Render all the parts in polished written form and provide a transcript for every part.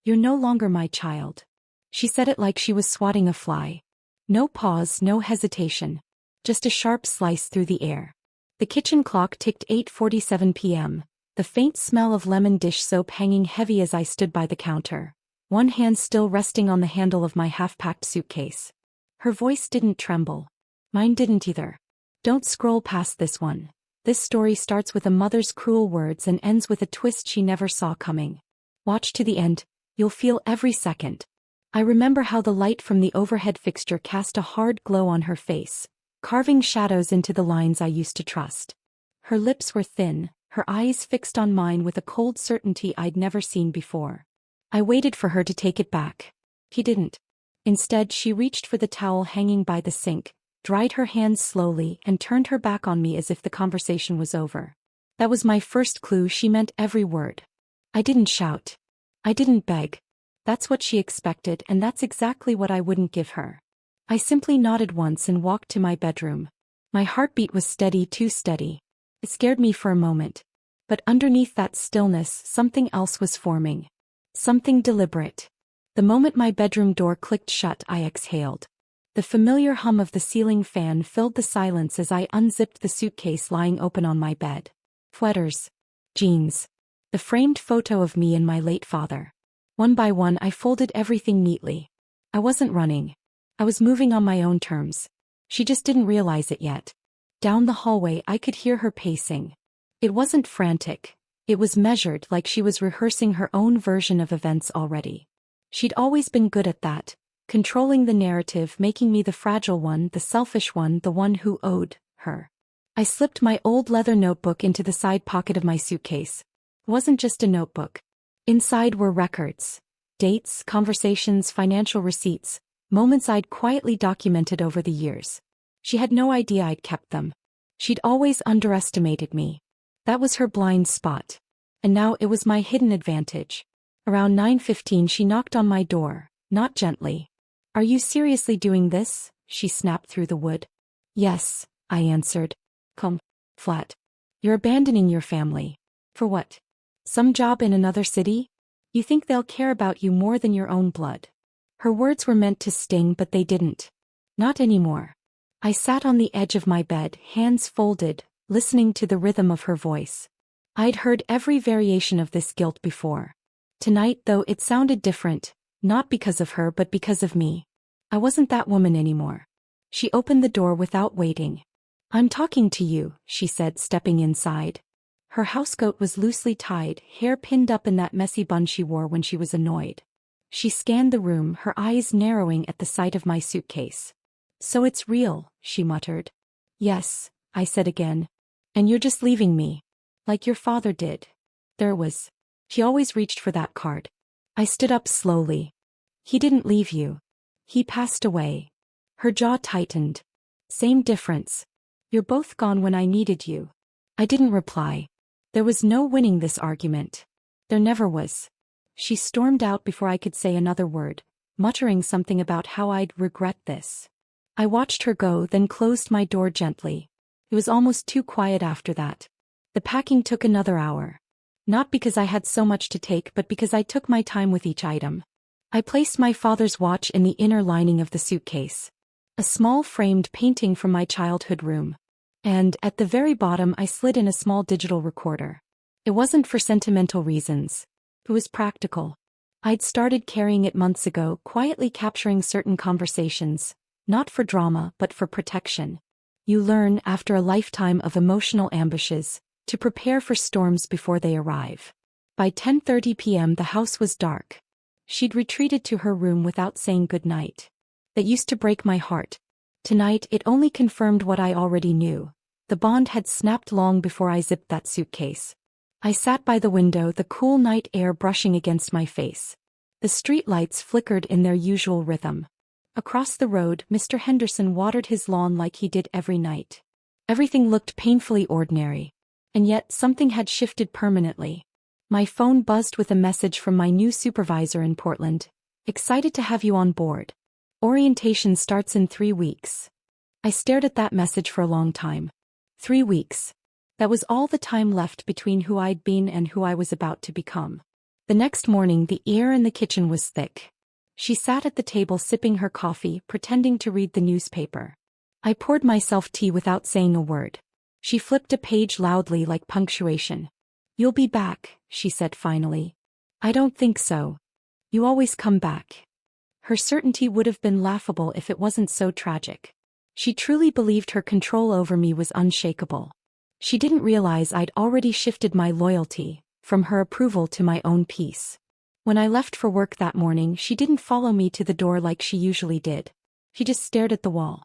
"You're no longer my child." She said it like she was swatting a fly. No pause, no hesitation. Just a sharp slice through the air. The kitchen clock ticked 8:47 p.m., the faint smell of lemon dish soap hanging heavy as I stood by the counter, one hand still resting on the handle of my half-packed suitcase. Her voice didn't tremble. Mine didn't either. "Don't scroll past this one. This story starts with a mother's cruel words and ends with a twist she never saw coming. Watch to the end. You'll feel every second." I remember how the light from the overhead fixture cast a hard glow on her face, carving shadows into the lines I used to trust. Her lips were thin, her eyes fixed on mine with a cold certainty I'd never seen before. I waited for her to take it back. He didn't. Instead, she reached for the towel hanging by the sink, dried her hands slowly, and turned her back on me as if the conversation was over. That was my first clue she meant every word. I didn't shout. I didn't beg. That's what she expected, and that's exactly what I wouldn't give her. I simply nodded once and walked to my bedroom. My heartbeat was steady, too steady. It scared me for a moment. But underneath that stillness, something else was forming. Something deliberate. The moment my bedroom door clicked shut, I exhaled. The familiar hum of the ceiling fan filled the silence as I unzipped the suitcase lying open on my bed. Sweaters. Jeans. The framed photo of me and my late father. One by one, I folded everything neatly. I wasn't running. I was moving on my own terms. She just didn't realize it yet. Down the hallway, I could hear her pacing. It wasn't frantic. It was measured, like she was rehearsing her own version of events already. She'd always been good at that, controlling the narrative, making me the fragile one, the selfish one, the one who owed her. I slipped my old leather notebook into the side pocket of my suitcase. It wasn't just a notebook. Inside were records. Dates, conversations, financial receipts, moments I'd quietly documented over the years. She had no idea I'd kept them. She'd always underestimated me. That was her blind spot. And now it was my hidden advantage. Around 9:15 she knocked on my door, not gently. "Are you seriously doing this?" she snapped through the wood. "Yes," I answered. "Come. Flat. You're abandoning your family. For what? Some job in another city? You think they'll care about you more than your own blood?" Her words were meant to sting, but they didn't. Not anymore. I sat on the edge of my bed, hands folded, listening to the rhythm of her voice. I'd heard every variation of this guilt before. Tonight, though, it sounded different, not because of her but because of me. I wasn't that woman anymore. She opened the door without waiting. "I'm talking to you," she said, stepping inside. Her housecoat was loosely tied, hair pinned up in that messy bun she wore when she was annoyed. She scanned the room, her eyes narrowing at the sight of my suitcase. "So it's real," she muttered. "Yes," I said again. "And you're just leaving me. Like your father did." There it was. She always reached for that card. I stood up slowly. "He didn't leave you. He passed away." Her jaw tightened. "Same difference. You're both gone when I needed you." I didn't reply. There was no winning this argument. There never was. She stormed out before I could say another word, muttering something about how I'd regret this. I watched her go, then closed my door gently. It was almost too quiet after that. The packing took another hour. Not because I had so much to take, but because I took my time with each item. I placed my father's watch in the inner lining of the suitcase. A small framed painting from my childhood room. And, at the very bottom, I slid in a small digital recorder. It wasn't for sentimental reasons. It was practical. I'd started carrying it months ago, quietly capturing certain conversations, not for drama but for protection. You learn, after a lifetime of emotional ambushes, to prepare for storms before they arrive. By 10:30 p.m. the house was dark. She'd retreated to her room without saying goodnight. That used to break my heart. Tonight it only confirmed what I already knew. The bond had snapped long before I zipped that suitcase. I sat by the window, the cool night air brushing against my face. The street lights flickered in their usual rhythm. Across the road, Mr. Henderson watered his lawn like he did every night. Everything looked painfully ordinary. And yet something had shifted permanently. My phone buzzed with a message from my new supervisor in Portland. "Excited to have you on board. Orientation starts in 3 weeks." I stared at that message for a long time. 3 weeks. That was all the time left between who I'd been and who I was about to become. The next morning the air in the kitchen was thick. She sat at the table sipping her coffee, pretending to read the newspaper. I poured myself tea without saying a word. She flipped a page loudly like punctuation. "You'll be back," she said finally. "I don't think so. You always come back." Her certainty would have been laughable if it wasn't so tragic. She truly believed her control over me was unshakable. She didn't realize I'd already shifted my loyalty from her approval to my own peace. When I left for work that morning, she didn't follow me to the door like she usually did. She just stared at the wall.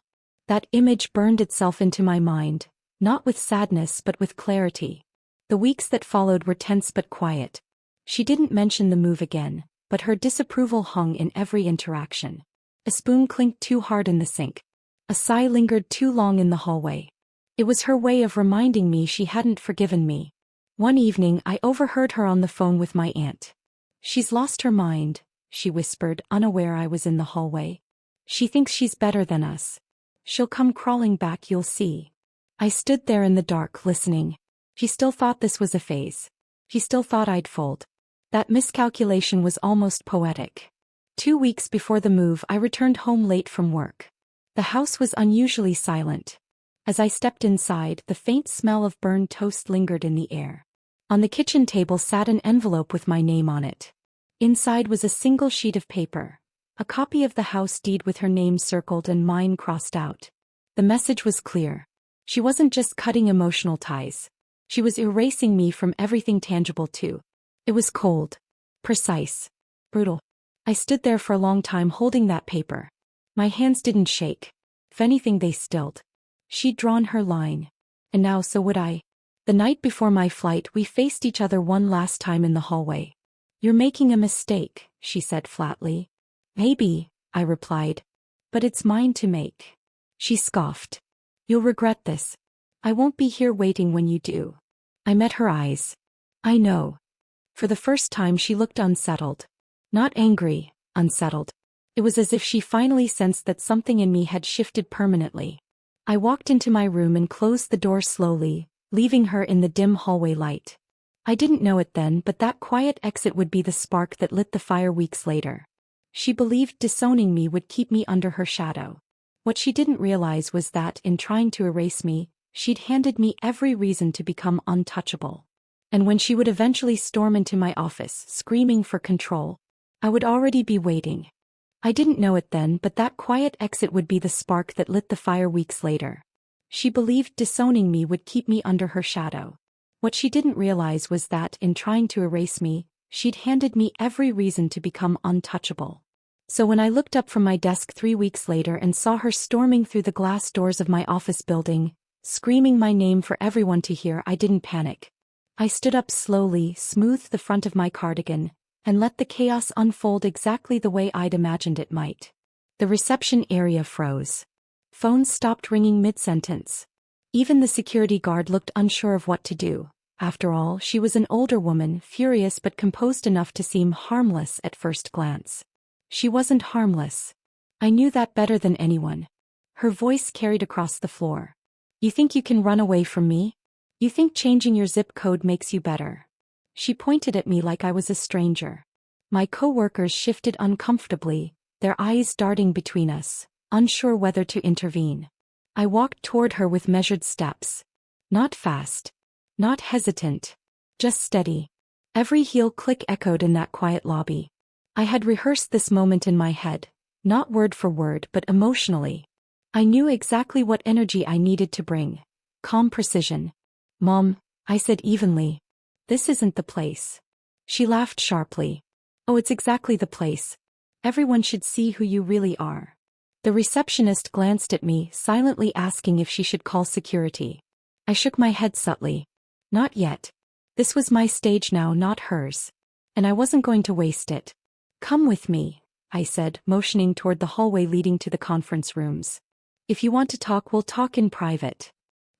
That image burned itself into my mind, not with sadness but with clarity. The weeks that followed were tense but quiet. She didn't mention the move again, but her disapproval hung in every interaction. A spoon clinked too hard in the sink. A sigh lingered too long in the hallway. It was her way of reminding me she hadn't forgiven me. One evening I overheard her on the phone with my aunt. "She's lost her mind," she whispered, unaware I was in the hallway. "She thinks she's better than us. She'll come crawling back, you'll see." I stood there in the dark, listening. She still thought this was a phase. She still thought I'd fold. That miscalculation was almost poetic. 2 weeks before the move, I returned home late from work. The house was unusually silent. As I stepped inside, the faint smell of burned toast lingered in the air. On the kitchen table sat an envelope with my name on it. Inside was a single sheet of paper, a copy of the house deed with her name circled and mine crossed out. The message was clear. She wasn't just cutting emotional ties. She was erasing me from everything tangible too. It was cold, precise, brutal. I stood there for a long time holding that paper. My hands didn't shake. If anything, they stilled. She'd drawn her line. And now so would I. The night before my flight, we faced each other one last time in the hallway. "You're making a mistake," she said flatly. "Maybe," I replied. "But it's mine to make." She scoffed. "You'll regret this. I won't be here waiting when you do." I met her eyes. "I know." For the first time she looked unsettled. Not angry, unsettled. It was as if she finally sensed that something in me had shifted permanently. I walked into my room and closed the door slowly, leaving her in the dim hallway light. I didn't know it then, but that quiet exit would be the spark that lit the fire weeks later. She believed disowning me would keep me under her shadow. What she didn't realize was that, in trying to erase me, she'd handed me every reason to become untouchable. And when she would eventually storm into my office, screaming for control, I would already be waiting. I didn't know it then, but that quiet exit would be the spark that lit the fire weeks later. She believed disowning me would keep me under her shadow. What she didn't realize was that, in trying to erase me, she'd handed me every reason to become untouchable. So when I looked up from my desk 3 weeks later and saw her storming through the glass doors of my office building, screaming my name for everyone to hear, I didn't panic. I stood up slowly, smoothed the front of my cardigan, and let the chaos unfold exactly the way I'd imagined it might. The reception area froze. Phones stopped ringing mid-sentence. Even the security guard looked unsure of what to do. After all, she was an older woman, furious but composed enough to seem harmless at first glance. She wasn't harmless. I knew that better than anyone. Her voice carried across the floor. "You think you can run away from me? You think changing your zip code makes you better?" She pointed at me like I was a stranger. My co-workers shifted uncomfortably, their eyes darting between us, unsure whether to intervene. I walked toward her with measured steps. Not fast. Not hesitant. Just steady. Every heel click echoed in that quiet lobby. I had rehearsed this moment in my head, not word for word but emotionally. I knew exactly what energy I needed to bring. Calm precision. "Mom," I said evenly. "This isn't the place." She laughed sharply. "Oh, it's exactly the place. Everyone should see who you really are." The receptionist glanced at me, silently asking if she should call security. I shook my head subtly. Not yet. This was my stage now, not hers. And I wasn't going to waste it. "Come with me," I said, motioning toward the hallway leading to the conference rooms. "If you want to talk, we'll talk in private."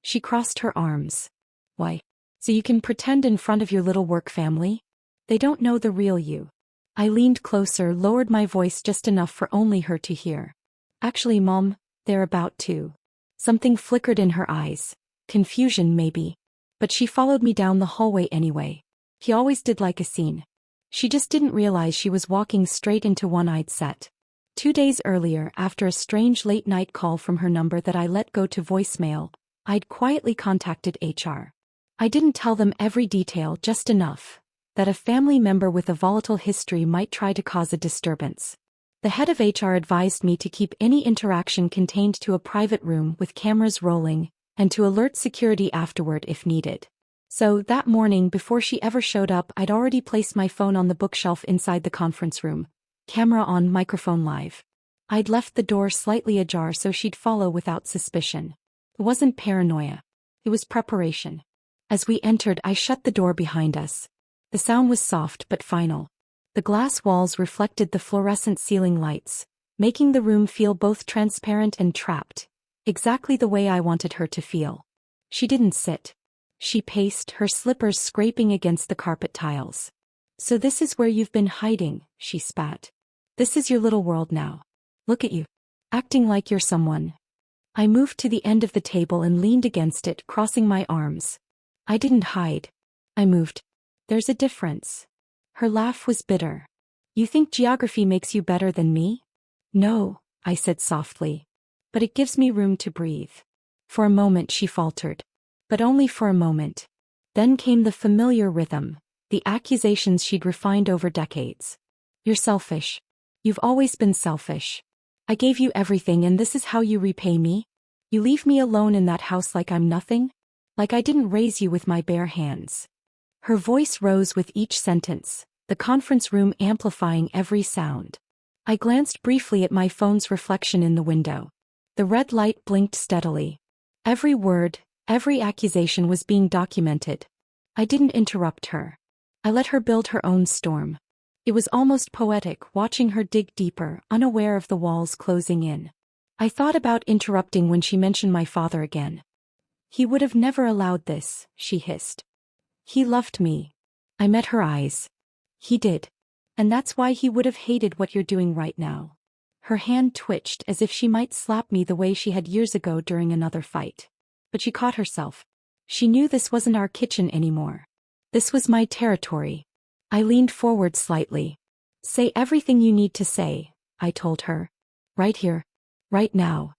She crossed her arms. "Why? So you can pretend in front of your little work family? They don't know the real you." I leaned closer, lowered my voice just enough for only her to hear. "Actually, Mom, they're about to." Something flickered in her eyes. Confusion, maybe. But she followed me down the hallway anyway. "He always did like a scene." She just didn't realize she was walking straight into one I'd set. 2 days earlier, after a strange late-night call from her number that I let go to voicemail, I'd quietly contacted HR. I didn't tell them every detail, just enough that a family member with a volatile history might try to cause a disturbance. The head of HR advised me to keep any interaction contained to a private room with cameras rolling, and to alert security afterward if needed. So, that morning before she ever showed up, I'd already placed my phone on the bookshelf inside the conference room. Camera on, microphone live. I'd left the door slightly ajar so she'd follow without suspicion. It wasn't paranoia. It was preparation. As we entered, I shut the door behind us. The sound was soft but final. The glass walls reflected the fluorescent ceiling lights, making the room feel both transparent and trapped, exactly the way I wanted her to feel. She didn't sit. She paced, her slippers scraping against the carpet tiles. "So this is where you've been hiding," she spat. "This is your little world now. Look at you. Acting like you're someone." I moved to the end of the table and leaned against it, crossing my arms. "I didn't hide. I moved. There's a difference." Her laugh was bitter. "You think geography makes you better than me?" "No," I said softly. "But it gives me room to breathe." For a moment she faltered. But only for a moment. Then came the familiar rhythm, the accusations she'd refined over decades. "You're selfish. You've always been selfish. I gave you everything and this is how you repay me? You leave me alone in that house like I'm nothing? Like I didn't raise you with my bare hands." Her voice rose with each sentence, the conference room amplifying every sound. I glanced briefly at my phone's reflection in the window. The red light blinked steadily. Every word, every accusation was being documented. I didn't interrupt her. I let her build her own storm. It was almost poetic watching her dig deeper, unaware of the walls closing in. I thought about interrupting when she mentioned my father again. "He would have never allowed this," she hissed. "He loved me." I met her eyes. "He did. And that's why he would have hated what you're doing right now." Her hand twitched as if she might slap me the way she had years ago during another fight. But she caught herself. She knew this wasn't our kitchen anymore. This was my territory. I leaned forward slightly. "Say everything you need to say," I told her. "Right here. Right now."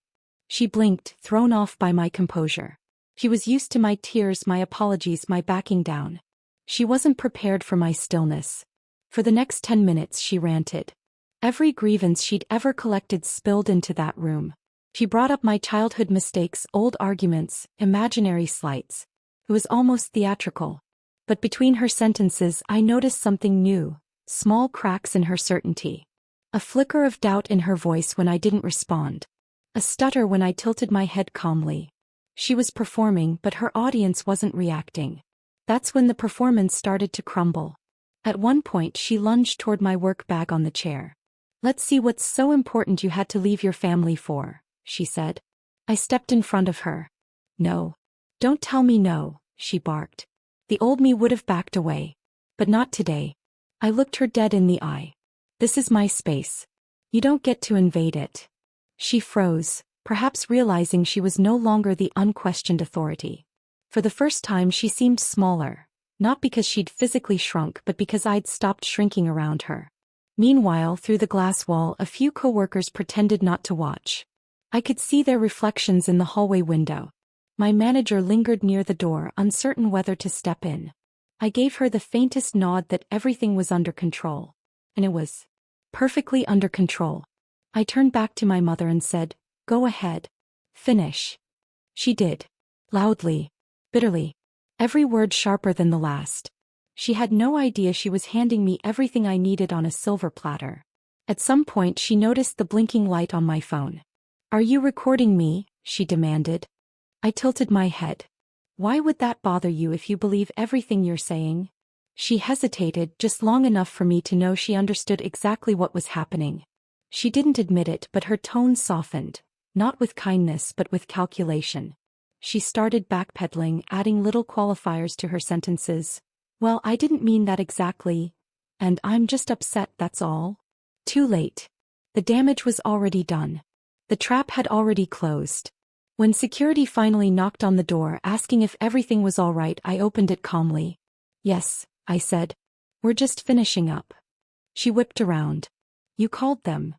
She blinked, thrown off by my composure. She was used to my tears, my apologies, my backing down. She wasn't prepared for my stillness. For the next 10 minutes she ranted. Every grievance she'd ever collected spilled into that room. She brought up my childhood mistakes, old arguments, imaginary slights. It was almost theatrical. But between her sentences I noticed something new, small cracks in her certainty. A flicker of doubt in her voice when I didn't respond. A stutter when I tilted my head calmly. She was performing, but her audience wasn't reacting. That's when the performance started to crumble. At one point she lunged toward my work bag on the chair. "Let's see what's so important you had to leave your family for," she said. I stepped in front of her. "No. Don't tell me no," she barked. The old me would have backed away. But not today. I looked her dead in the eye. "This is my space. You don't get to invade it." She froze, perhaps realizing she was no longer the unquestioned authority. For the first time she seemed smaller, not because she'd physically shrunk but because I'd stopped shrinking around her. Meanwhile, through the glass wall, a few coworkers pretended not to watch. I could see their reflections in the hallway window. My manager lingered near the door, uncertain whether to step in. I gave her the faintest nod that everything was under control. And it was. Perfectly under control. I turned back to my mother and said, "Go ahead. Finish." She did. Loudly. Bitterly. Every word sharper than the last. She had no idea she was handing me everything I needed on a silver platter. At some point she noticed the blinking light on my phone. "Are you recording me?" she demanded. I tilted my head. "Why would that bother you if you believe everything you're saying?" She hesitated just long enough for me to know she understood exactly what was happening. She didn't admit it, but her tone softened, not with kindness but with calculation. She started backpedaling, adding little qualifiers to her sentences. "Well, I didn't mean that exactly. And I'm just upset, that's all." Too late. The damage was already done. The trap had already closed. When security finally knocked on the door asking if everything was all right, I opened it calmly. "Yes," I said. We're just finishing up. She whipped around. You called them?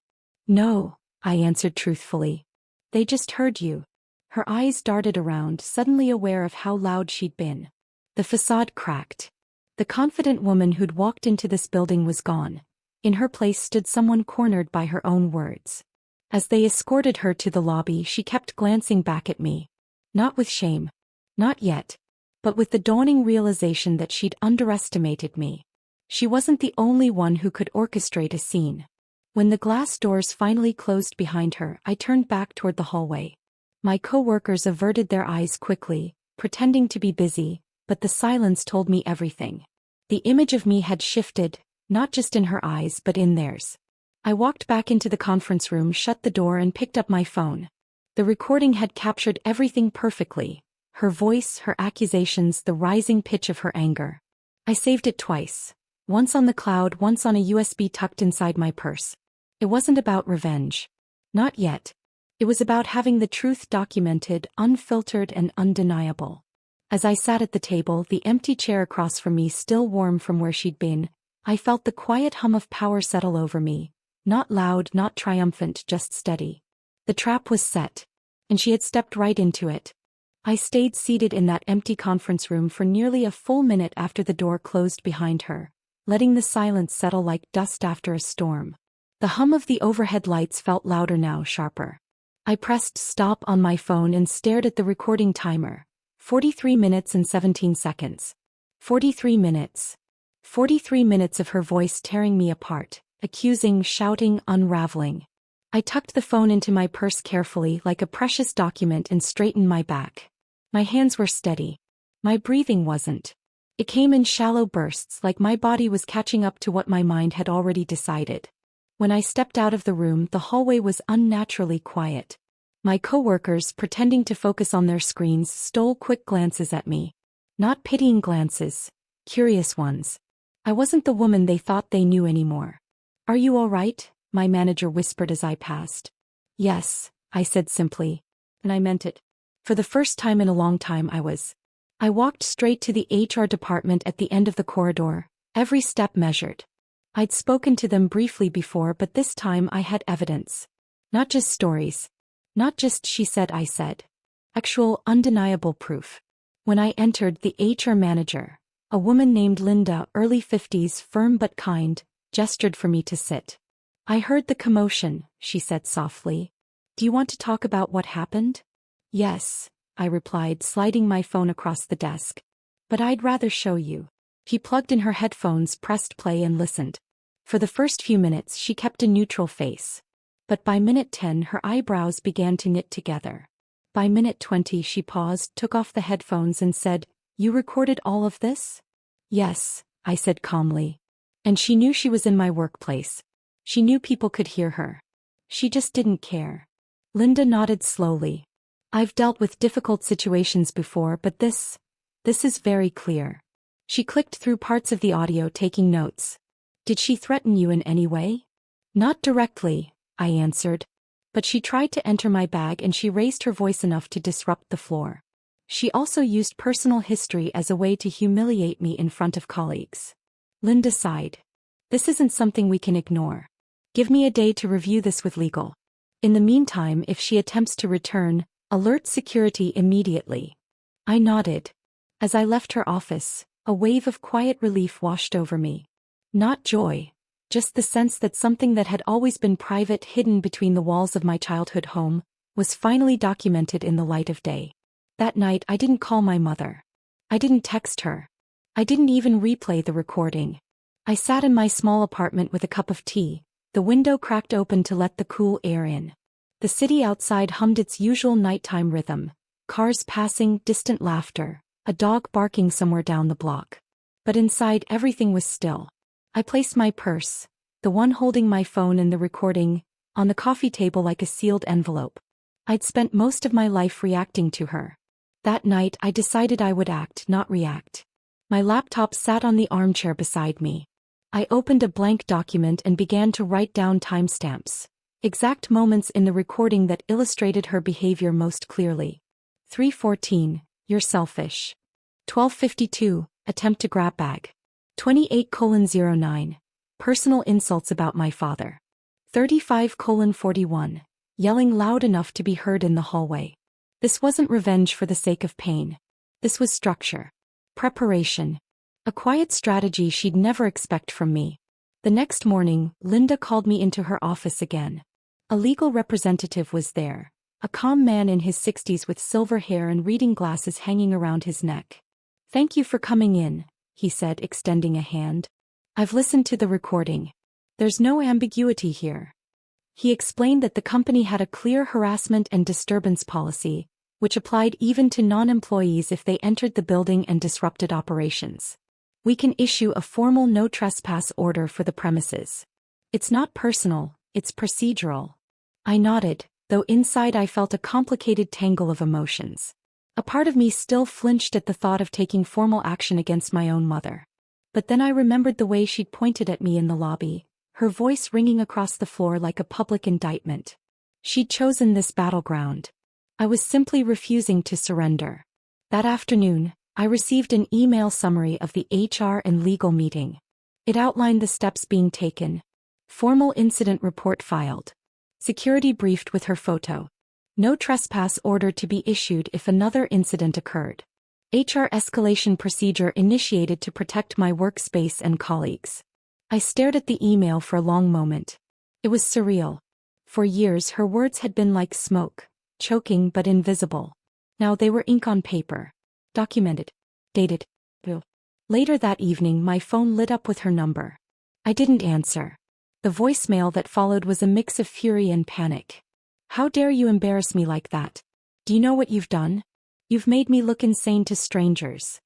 No, I answered truthfully. They just heard you. Her eyes darted around, suddenly aware of how loud she'd been. The facade cracked. The confident woman who'd walked into this building was gone. In her place stood someone cornered by her own words. As they escorted her to the lobby, she kept glancing back at me. Not with shame. Not yet. But with the dawning realization that she'd underestimated me. She wasn't the only one who could orchestrate a scene. When the glass doors finally closed behind her, I turned back toward the hallway. My co-workers averted their eyes quickly, pretending to be busy, but the silence told me everything. The image of me had shifted, not just in her eyes but in theirs. I walked back into the conference room, shut the door and picked up my phone. The recording had captured everything perfectly. Her voice, her accusations, the rising pitch of her anger. I saved it twice. Once on the cloud, once on a USB tucked inside my purse. It wasn't about revenge. Not yet. It was about having the truth documented, unfiltered and undeniable. As I sat at the table, the empty chair across from me still warm from where she'd been, I felt the quiet hum of power settle over me. Not loud, not triumphant, just steady. The trap was set. And she had stepped right into it. I stayed seated in that empty conference room for nearly a full minute after the door closed behind her, letting the silence settle like dust after a storm. The hum of the overhead lights felt louder now, sharper. I pressed stop on my phone and stared at the recording timer. 43 minutes and 17 seconds. 43 minutes. 43 minutes of her voice tearing me apart, accusing, shouting, unraveling. I tucked the phone into my purse carefully like a precious document and straightened my back. My hands were steady. My breathing wasn't. It came in shallow bursts, like my body was catching up to what my mind had already decided. When I stepped out of the room, the hallway was unnaturally quiet. My coworkers, pretending to focus on their screens, stole quick glances at me. Not pitying glances, curious ones. I wasn't the woman they thought they knew anymore. Are you all right? My manager whispered as I passed. Yes, I said simply. And I meant it. For the first time in a long time I was. I walked straight to the HR department at the end of the corridor, every step measured. I'd spoken to them briefly before, but this time I had evidence. Not just stories. Not just she said, I said. Actual, undeniable proof. When I entered, the HR manager, a woman named Linda, early 50s, firm but kind, gestured for me to sit. I heard the commotion, she said softly. Do you want to talk about what happened? Yes, I replied, sliding my phone across the desk. But I'd rather show you. She plugged in her headphones, pressed play and listened. For the first few minutes she kept a neutral face. But by minute 10 her eyebrows began to knit together. By minute 20 she paused, took off the headphones and said, You recorded all of this? Yes, I said calmly. And she knew she was in my workplace. She knew people could hear her. She just didn't care. Linda nodded slowly. I've dealt with difficult situations before, but this is very clear. She clicked through parts of the audio, taking notes. Did she threaten you in any way? Not directly, I answered. But she tried to enter my bag and she raised her voice enough to disrupt the floor. She also used personal history as a way to humiliate me in front of colleagues. Linda sighed. This isn't something we can ignore. Give me a day to review this with legal. In the meantime, if she attempts to return, alert security immediately. I nodded. As I left her office, a wave of quiet relief washed over me. Not joy, just the sense that something that had always been private, hidden between the walls of my childhood home, was finally documented in the light of day. That night I didn't call my mother. I didn't text her. I didn't even replay the recording. I sat in my small apartment with a cup of tea, the window cracked open to let the cool air in. The city outside hummed its usual nighttime rhythm, cars passing, distant laughter, a dog barking somewhere down the block. But inside everything was still. I placed my purse, the one holding my phone and the recording, on the coffee table like a sealed envelope. I'd spent most of my life reacting to her. That night I decided I would act, not react. My laptop sat on the armchair beside me. I opened a blank document and began to write down timestamps. Exact moments in the recording that illustrated her behavior most clearly. 3:14, you're selfish. 12:52, attempt to grab bag. 28:09. Personal insults about my father. 35:41. Yelling loud enough to be heard in the hallway. This wasn't revenge for the sake of pain. This was structure. Preparation. A quiet strategy she'd never expect from me. The next morning, Linda called me into her office again. A legal representative was there, a calm man in his 60s with silver hair and reading glasses hanging around his neck. "Thank you for coming in," he said, extending a hand. "I've listened to the recording. There's no ambiguity here." He explained that the company had a clear harassment and disturbance policy, which applied even to non-employees if they entered the building and disrupted operations. "We can issue a formal no trespass order for the premises. It's not personal, it's procedural." I nodded, though inside I felt a complicated tangle of emotions. A part of me still flinched at the thought of taking formal action against my own mother. But then I remembered the way she'd pointed at me in the lobby, her voice ringing across the floor like a public indictment. She'd chosen this battleground. I was simply refusing to surrender. That afternoon, I received an email summary of the HR and legal meeting. It outlined the steps being taken. Formal incident report filed. Security briefed with her photo. No trespass order to be issued if another incident occurred. HR escalation procedure initiated to protect my workspace and colleagues. I stared at the email for a long moment. It was surreal. For years her words had been like smoke, choking but invisible. Now they were ink on paper. Documented. Dated. Later that evening my phone lit up with her number. I didn't answer. The voicemail that followed was a mix of fury and panic. "How dare you embarrass me like that? Do you know what you've done? You've made me look insane to strangers."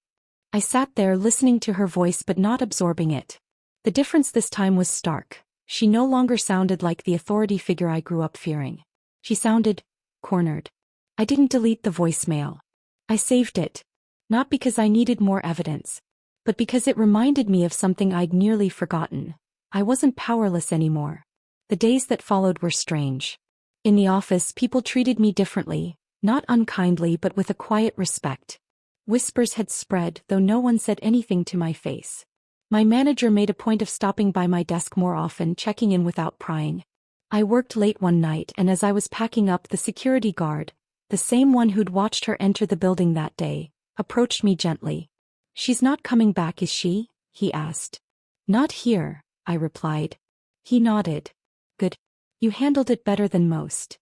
I sat there listening to her voice but not absorbing it. The difference this time was stark. She no longer sounded like the authority figure I grew up fearing. She sounded cornered. I didn't delete the voicemail. I saved it. Not because I needed more evidence, but because it reminded me of something I'd nearly forgotten. I wasn't powerless anymore. The days that followed were strange. In the office, people treated me differently, not unkindly but with a quiet respect. Whispers had spread, though no one said anything to my face. My manager made a point of stopping by my desk more often, checking in without prying. I worked late one night, and as I was packing up, the security guard, the same one who'd watched her enter the building that day, approached me gently. "She's not coming back, is she?" he asked. "Not here," I replied. He nodded. "Good. You handled it better than most."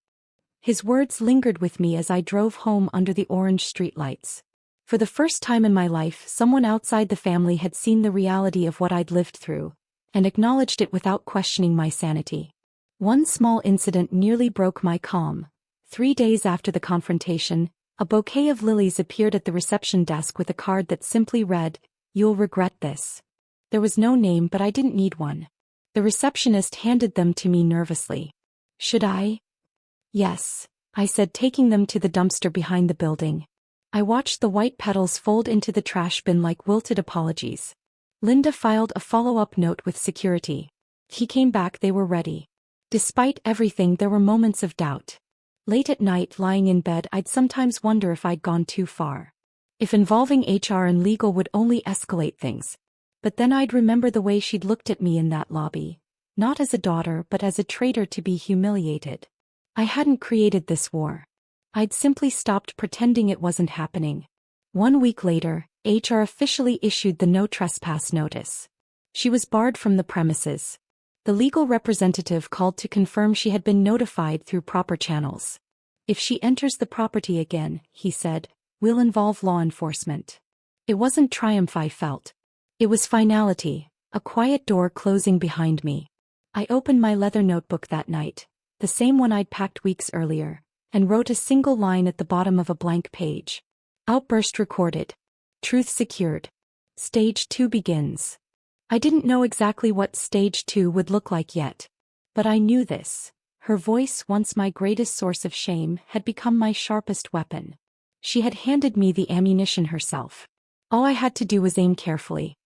His words lingered with me as I drove home under the orange streetlights. For the first time in my life, someone outside the family had seen the reality of what I'd lived through, and acknowledged it without questioning my sanity. One small incident nearly broke my calm. 3 days after the confrontation, a bouquet of lilies appeared at the reception desk with a card that simply read, "You'll regret this." There was no name, but I didn't need one. The receptionist handed them to me nervously. "Should I?" "Yes," I said, taking them to the dumpster behind the building. I watched the white petals fold into the trash bin like wilted apologies. Linda filed a follow-up note with security. He came back, they were ready. Despite everything, there were moments of doubt. Late at night, lying in bed, I'd sometimes wonder if I'd gone too far. If involving HR and legal would only escalate things. But then I'd remember the way she'd looked at me in that lobby. Not as a daughter, but as a traitor to be humiliated. I hadn't created this war. I'd simply stopped pretending it wasn't happening. 1 week later, HR officially issued the no trespass notice. She was barred from the premises. The legal representative called to confirm she had been notified through proper channels. "If she enters the property again," he said, "we'll involve law enforcement." It wasn't triumph I felt. It was finality, a quiet door closing behind me. I opened my leather notebook that night, the same one I'd packed weeks earlier, and wrote a single line at the bottom of a blank page. Outburst recorded. Truth secured. Stage 2 begins. I didn't know exactly what Stage 2 would look like yet. But I knew this. Her voice, once my greatest source of shame, had become my sharpest weapon. She had handed me the ammunition herself. All I had to do was aim carefully.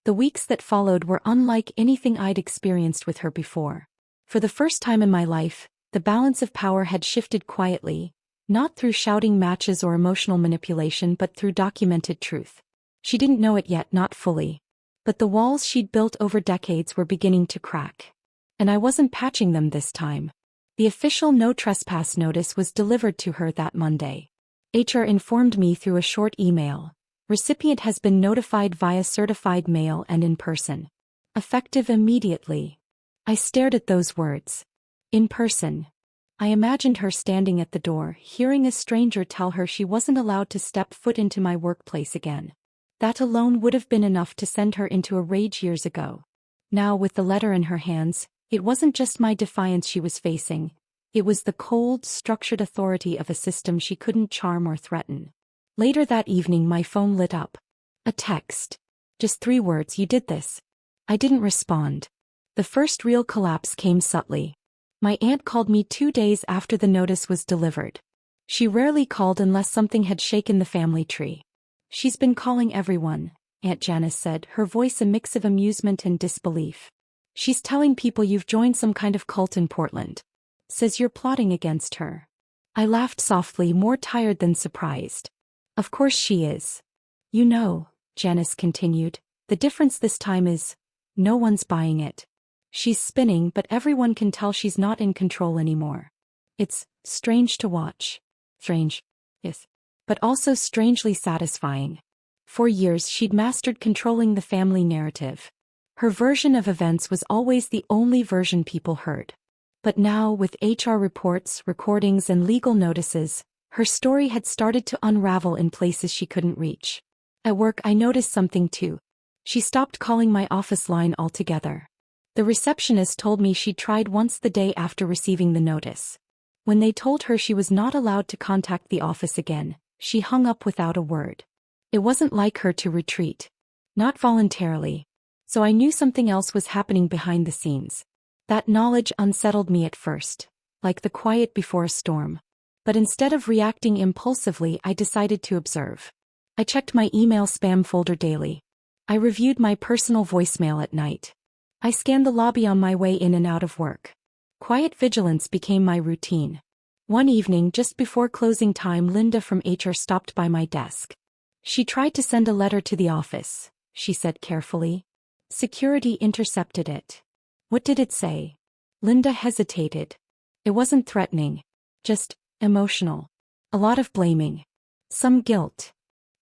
The weeks that followed were unlike anything I'd experienced with her before. For the first time in my life, the balance of power had shifted quietly, not through shouting matches or emotional manipulation but through documented truth. She didn't know it yet, not fully. But the walls she'd built over decades were beginning to crack. And I wasn't patching them this time. The official no trespass notice was delivered to her that Monday. HR informed me through a short email. Recipient has been notified via certified mail and in person. Effective immediately. I stared at those words. In person. I imagined her standing at the door, hearing a stranger tell her she wasn't allowed to step foot into my workplace again. That alone would have been enough to send her into a rage years ago. Now, with the letter in her hands, it wasn't just my defiance she was facing. It was the cold, structured authority of a system she couldn't charm or threaten. Later that evening, my phone lit up. A text. Just 3 words, "You did this." I didn't respond. The first real collapse came subtly. My aunt called me 2 days after the notice was delivered. She rarely called unless something had shaken the family tree. "She's been calling everyone," Aunt Janice said, her voice a mix of amusement and disbelief. "She's telling people you've joined some kind of cult in Portland. Says you're plotting against her." I laughed softly, more tired than surprised. "Of course she is. You know," Janice continued, "the difference this time is, no one's buying it. She's spinning, but everyone can tell she's not in control anymore. It's strange to watch." Strange. Yes. But also strangely satisfying. For years she'd mastered controlling the family narrative. Her version of events was always the only version people heard. But now, with HR reports, recordings, and legal notices, her story had started to unravel in places she couldn't reach. At work, I noticed something too. She stopped calling my office line altogether. The receptionist told me she'd tried once the day after receiving the notice. When they told her she was not allowed to contact the office again, she hung up without a word. It wasn't like her to retreat. Not voluntarily. So I knew something else was happening behind the scenes. That knowledge unsettled me at first, like the quiet before a storm. But instead of reacting impulsively, I decided to observe. I checked my email spam folder daily. I reviewed my personal voicemail at night. I scanned the lobby on my way in and out of work. Quiet vigilance became my routine. One evening, just before closing time, Linda from HR stopped by my desk. "She tried to send a letter to the office," she said carefully. "Security intercepted it." "What did it say?" Linda hesitated. "It wasn't threatening. Just emotional. A lot of blaming. Some guilt."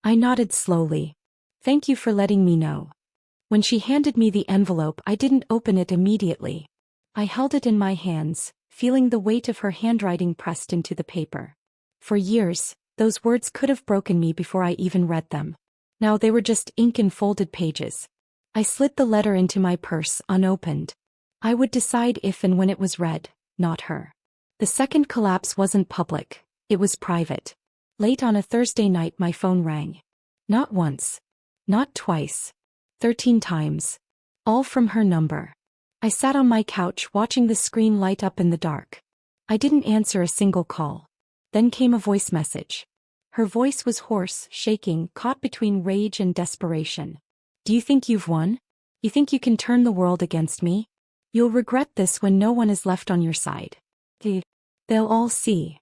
I nodded slowly. "Thank you for letting me know." When she handed me the envelope, I didn't open it immediately. I held it in my hands, feeling the weight of her handwriting pressed into the paper. For years, those words could have broken me before I even read them. Now they were just ink and folded pages. I slid the letter into my purse, unopened. I would decide if and when it was read, not her. The second collapse wasn't public, it was private. Late on a Thursday night, my phone rang. Not once. Not twice. 13 times. All from her number. I sat on my couch watching the screen light up in the dark. I didn't answer a single call. Then came a voice message. Her voice was hoarse, shaking, caught between rage and desperation. "Do you think you've won? You think you can turn the world against me? You'll regret this when no one is left on your side. They'll all see."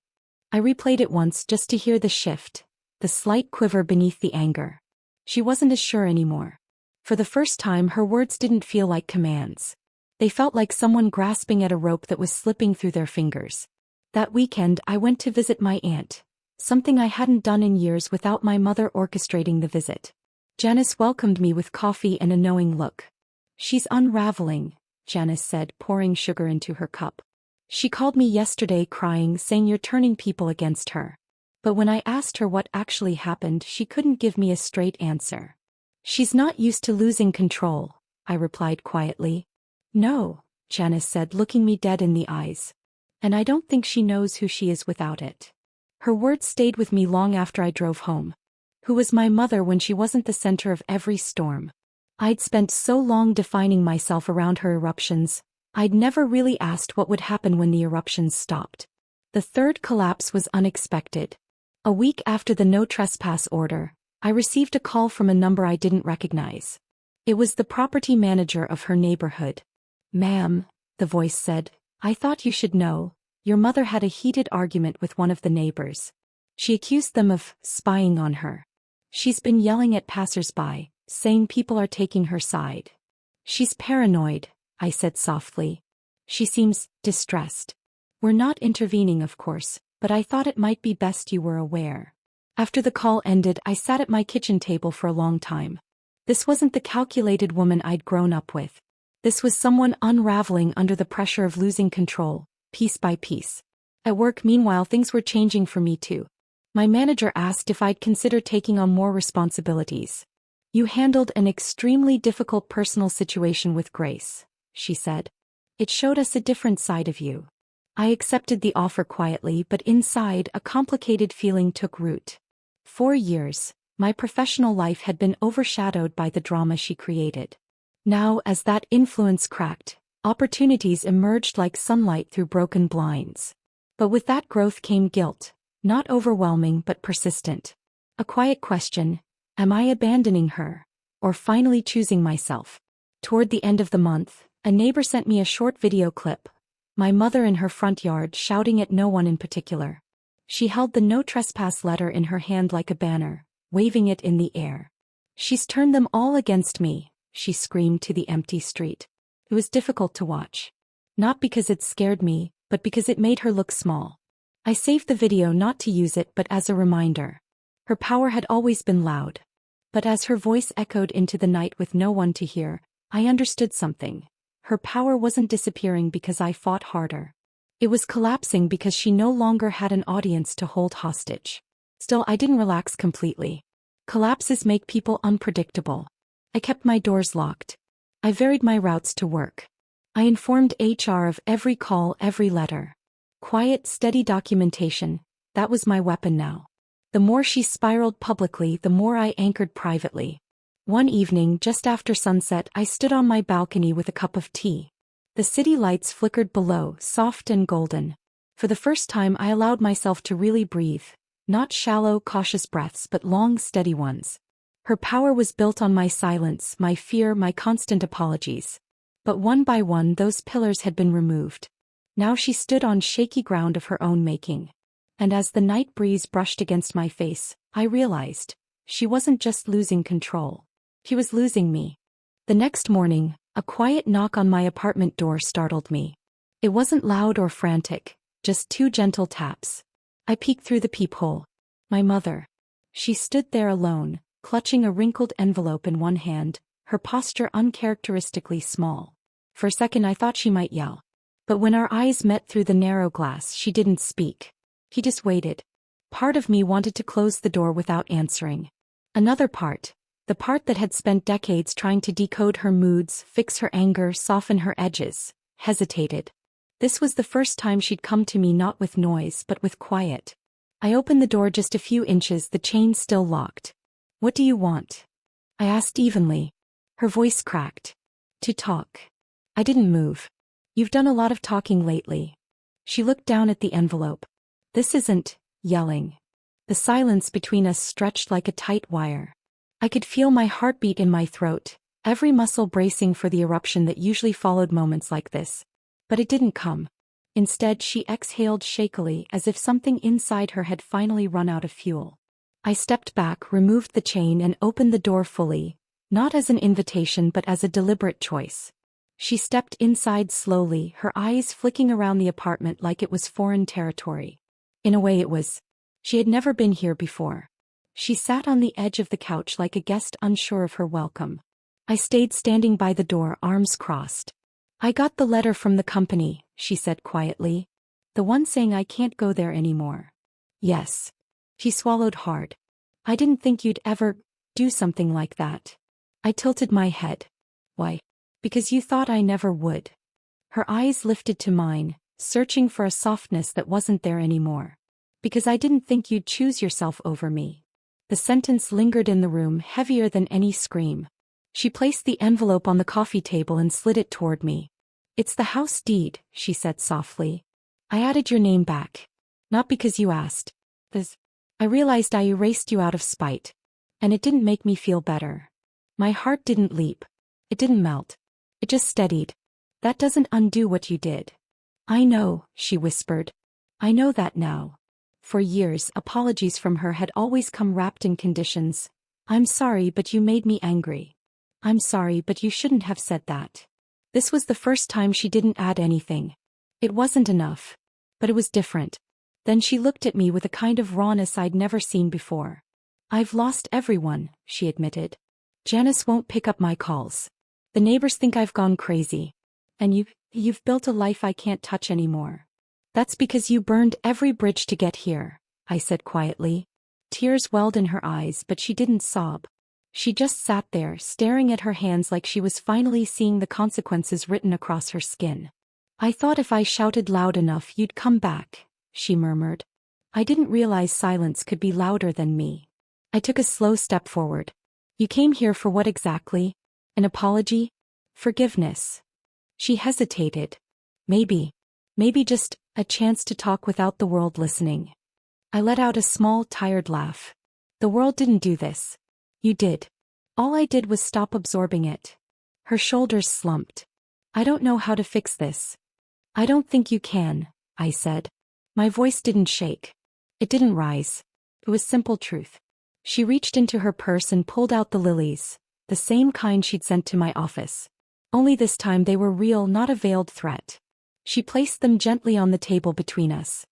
I replayed it once just to hear the shift, the slight quiver beneath the anger. She wasn't as sure anymore. For the first time, her words didn't feel like commands. They felt like someone grasping at a rope that was slipping through their fingers. That weekend, I went to visit my aunt, something I hadn't done in years without my mother orchestrating the visit. Janice welcomed me with coffee and a knowing look. "She's unraveling," Janice said, pouring sugar into her cup. "She called me yesterday crying, saying you're turning people against her." But when I asked her what actually happened, she couldn't give me a straight answer. "She's not used to losing control," I replied quietly. "No," Janice said, looking me dead in the eyes. "And I don't think she knows who she is without it." Her words stayed with me long after I drove home. Who was my mother when she wasn't the center of every storm? I'd spent so long defining myself around her eruptions, I'd never really asked what would happen when the eruptions stopped. The third collapse was unexpected. A week after the no trespass order, I received a call from a number I didn't recognize. It was the property manager of her neighborhood. "Ma'am," the voice said, "I thought you should know. Your mother had a heated argument with one of the neighbors. She accused them of spying on her. She's been yelling at passers-by, saying people are taking her side. She's paranoid, I said softly. She seems distressed. We're not intervening, of course, but I thought it might be best you were aware. After the call ended, I sat at my kitchen table for a long time. This wasn't the calculated woman I'd grown up with. This was someone unraveling under the pressure of losing control, piece by piece. At work, meanwhile, things were changing for me too. My manager asked if I'd consider taking on more responsibilities. You handled an extremely difficult personal situation with grace, she said. It showed us a different side of you. I accepted the offer quietly, but inside, a complicated feeling took root. For years, my professional life had been overshadowed by the drama she created. Now, as that influence cracked, opportunities emerged like sunlight through broken blinds. But with that growth came guilt, not overwhelming but persistent. A quiet question, am I abandoning her, or finally choosing myself? Toward the end of the month, a neighbor sent me a short video clip, my mother in her front yard shouting at no one in particular. She held the no trespass letter in her hand like a banner, waving it in the air. She's turned them all against me, she screamed to the empty street. It was difficult to watch. Not because it scared me, but because it made her look small. I saved the video not to use it but as a reminder. Her power had always been loud. But as her voice echoed into the night with no one to hear, I understood something. Her power wasn't disappearing because I fought harder. It was collapsing because she no longer had an audience to hold hostage. Still, I didn't relax completely. Collapses make people unpredictable. I kept my doors locked. I varied my routes to work. I informed HR of every call, every letter. Quiet, steady documentation, that was my weapon now. The more she spiraled publicly, the more I anchored privately. One evening, just after sunset, I stood on my balcony with a cup of tea. The city lights flickered below, soft and golden. For the first time, I allowed myself to really breathe. Not shallow, cautious breaths, but long, steady ones. Her power was built on my silence, my fear, my constant apologies. But one by one, those pillars had been removed. Now she stood on shaky ground of her own making. And as the night breeze brushed against my face, I realized, she wasn't just losing control. She was losing me. The next morning, a quiet knock on my apartment door startled me. It wasn't loud or frantic, just two gentle taps. I peeked through the peephole. My mother. She stood there alone, clutching a wrinkled envelope in one hand, her posture uncharacteristically small. For a second I thought she might yell. But when our eyes met through the narrow glass, she didn't speak. She just waited. Part of me wanted to close the door without answering. Another part, the part that had spent decades trying to decode her moods, fix her anger, soften her edges, hesitated. This was the first time she'd come to me not with noise but with quiet. I opened the door just a few inches, the chain still locked. What do you want? I asked evenly. Her voice cracked. To talk. I didn't move. You've done a lot of talking lately. She looked down at the envelope. This isn't yelling. The silence between us stretched like a tight wire. I could feel my heartbeat in my throat, every muscle bracing for the eruption that usually followed moments like this. But it didn't come. Instead, she exhaled shakily as if something inside her had finally run out of fuel. I stepped back, removed the chain, and opened the door fully, not as an invitation but as a deliberate choice. She stepped inside slowly, her eyes flicking around the apartment like it was foreign territory. In a way it was. She had never been here before. She sat on the edge of the couch like a guest unsure of her welcome. I stayed standing by the door, arms crossed. I got the letter from the company, she said quietly. The one saying I can't go there anymore. Yes. She swallowed hard. I didn't think you'd ever do something like that. I tilted my head. Why? Because you thought I never would. Her eyes lifted to mine, searching for a softness that wasn't there anymore. Because I didn't think you'd choose yourself over me. The sentence lingered in the room, heavier than any scream. She placed the envelope on the coffee table and slid it toward me. It's the house deed, she said softly. I added your name back. Not because you asked. I realized I erased you out of spite. And it didn't make me feel better. My heart didn't leap. It didn't melt. It just steadied. That doesn't undo what you did. I know, she whispered. I know that now. For years, apologies from her had always come wrapped in conditions. I'm sorry, but you made me angry. I'm sorry, but you shouldn't have said that. This was the first time she didn't add anything. It wasn't enough. But it was different. Then she looked at me with a kind of rawness I'd never seen before. I've lost everyone, she admitted. Janice won't pick up my calls. The neighbors think I've gone crazy. And you've built a life I can't touch anymore. That's because you burned every bridge to get here, I said quietly. Tears welled in her eyes, but she didn't sob. She just sat there, staring at her hands like she was finally seeing the consequences written across her skin. I thought if I shouted loud enough you'd come back, she murmured. I didn't realize silence could be louder than me. I took a slow step forward. You came here for what exactly? An apology? Forgiveness? She hesitated. Maybe just a chance to talk without the world listening. I let out a small, tired laugh. The world didn't do this. You did. All I did was stop absorbing it. Her shoulders slumped. I don't know how to fix this. I don't think you can, I said. My voice didn't shake. It didn't rise. It was simple truth. She reached into her purse and pulled out the lilies, the same kind she'd sent to my office. Only this time they were real, not a veiled threat. She placed them gently on the table between us.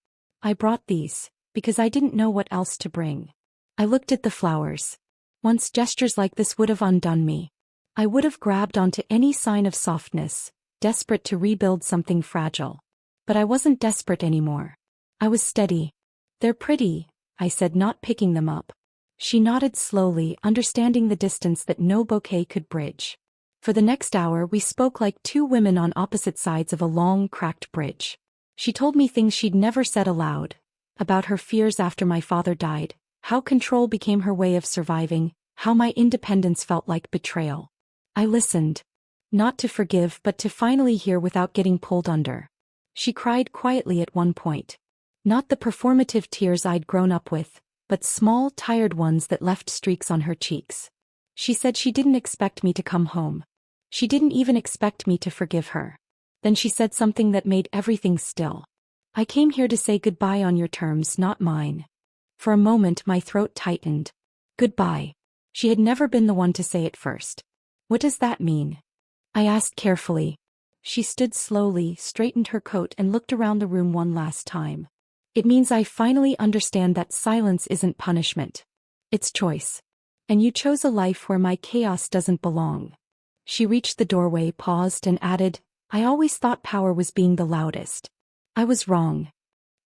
I brought these, because I didn't know what else to bring. I looked at the flowers. Once gestures like this would have undone me. I would have grabbed onto any sign of softness, desperate to rebuild something fragile. But I wasn't desperate anymore. I was steady. They're pretty, I said, not picking them up. She nodded slowly, understanding the distance that no bouquet could bridge. For the next hour we spoke like two women on opposite sides of a long, cracked bridge. She told me things she'd never said aloud, about her fears after my father died, how control became her way of surviving, how my independence felt like betrayal. I listened. Not to forgive but to finally hear without getting pulled under. She cried quietly at one point. Not the performative tears I'd grown up with, but small, tired ones that left streaks on her cheeks. She said she didn't expect me to come home. She didn't even expect me to forgive her. Then she said something that made everything still. I came here to say goodbye on your terms, not mine. For a moment my throat tightened. Goodbye. She had never been the one to say it first. What does that mean? I asked carefully. She stood slowly, straightened her coat and looked around the room one last time. It means I finally understand that silence isn't punishment. It's choice. And you chose a life where my chaos doesn't belong. She reached the doorway, paused and added, I always thought power was being the loudest. I was wrong.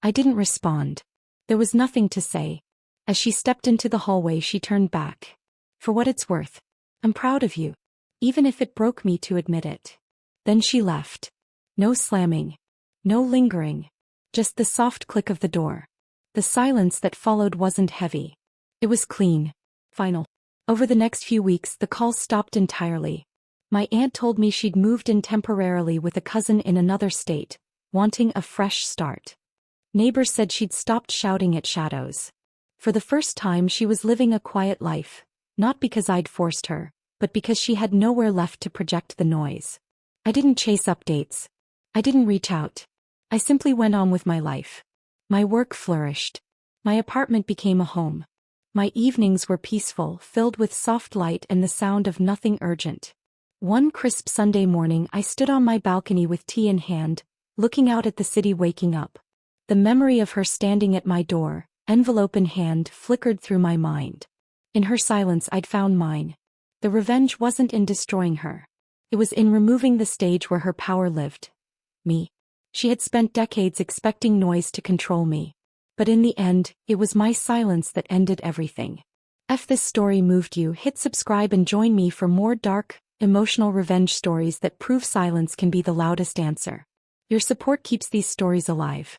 I didn't respond. There was nothing to say. As she stepped into the hallway she turned back. For what it's worth, I'm proud of you. Even if it broke me to admit it. Then she left. No slamming. No lingering. Just the soft click of the door. The silence that followed wasn't heavy. It was clean. Final. Over the next few weeks the calls stopped entirely. My aunt told me she'd moved in temporarily with a cousin in another state, wanting a fresh start. Neighbors said she'd stopped shouting at shadows. For the first time she was living a quiet life, not because I'd forced her, but because she had nowhere left to project the noise. I didn't chase updates. I didn't reach out. I simply went on with my life. My work flourished. My apartment became a home. My evenings were peaceful, filled with soft light and the sound of nothing urgent. One crisp Sunday morning I stood on my balcony with tea in hand, looking out at the city waking up. The memory of her standing at my door, envelope in hand, flickered through my mind. In her silence I'd found mine. The revenge wasn't in destroying her. It was in removing the stage where her power lived. Me. She had spent decades expecting noise to control me. But in the end, it was my silence that ended everything. If this story moved you, hit subscribe and join me for more dark, emotional revenge stories that prove silence can be the loudest answer. Your support keeps these stories alive.